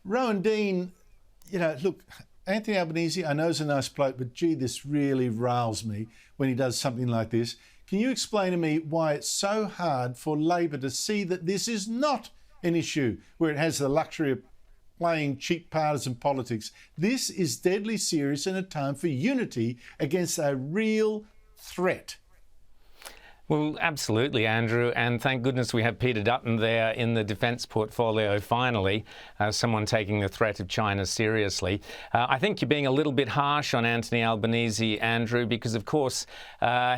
Rowan Dean, look, Anthony Albanese, I know is a nice bloke, but gee, this really riles me when he does something like this. Can you explain to me why it's so hard for Labor to see that this is not an issue where it has the luxury of playing cheap partisan politics? This is deadly serious and a time for unity against a real threat. Well, absolutely, Andrew, and thank goodness we have Peter Dutton there in the defence portfolio finally, someone taking the threat of China seriously. I think you're being a little bit harsh on Anthony Albanese, Andrew, because of course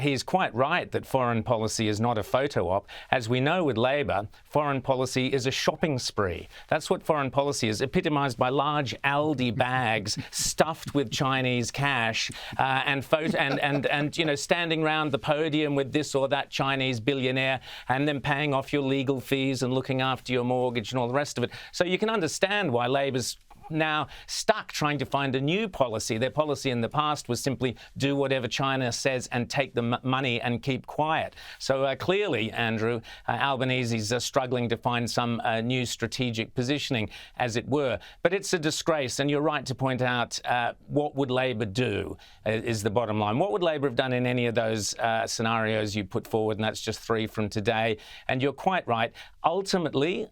he's quite right that foreign policy is not a photo op. As we know with Labor, foreign policy is a shopping spree. That's what foreign policy is, epitomised by large Aldi bags stuffed with Chinese cash and standing round the podium with this or that Chinese billionaire and then paying off your legal fees and looking after your mortgage and all the rest of it. So you can understand why Labor's now stuck trying to find a new policy. Their policy in the past was simply do whatever China says and take the money and keep quiet. So clearly, Andrew, Albanese's struggling to find some new strategic positioning, as it were. But it's a disgrace, and you're right to point out what would Labor do is the bottom line. What would Labor have done in any of those scenarios you put forward? And that's just 3 from today. And you're quite right. Ultimately,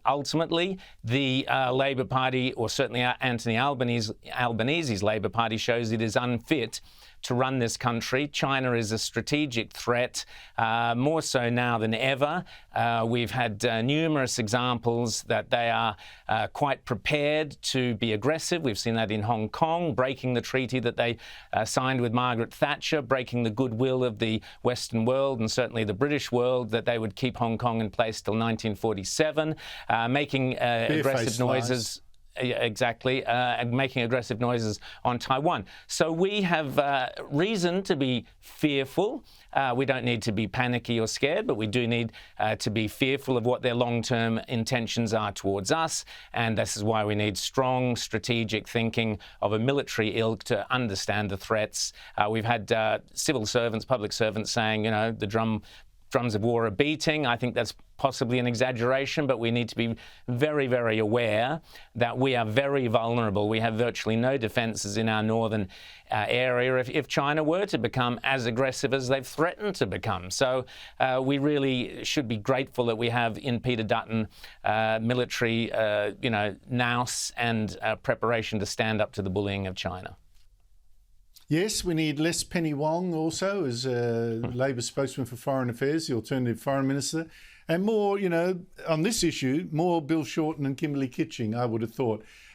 the Labor Party, or certainly Anthony Albanese's Labor Party, shows it is unfit to run this country. China is a strategic threat, more so now than ever. We've had numerous examples that they are quite prepared to be aggressive. We've seen that in Hong Kong, breaking the treaty that they signed with Margaret Thatcher, breaking the goodwill of the Western world and certainly the British world that they would keep Hong Kong in place till 1947, making aggressive noises. Exactly, and making aggressive noises on Taiwan. So we have reason to be fearful. We don't need to be panicky or scared, but we do need to be fearful of what their long-term intentions are towards us. And this is why we need strong strategic thinking of a military ilk to understand the threats. We've had civil servants, public servants saying, the drums of war are beating. I think that's possibly an exaggeration, but we need to be very, very aware that we are very vulnerable. We have virtually no defences in our northern area if China were to become as aggressive as they've threatened to become. So we really should be grateful that we have in Peter Dutton military, nous and preparation to stand up to the bullying of China. Yes, we need less Penny Wong also as Labor spokesman for Foreign Affairs, the alternative foreign minister, and more, on this issue, more Bill Shorten and Kimberley Kitching, I would have thought.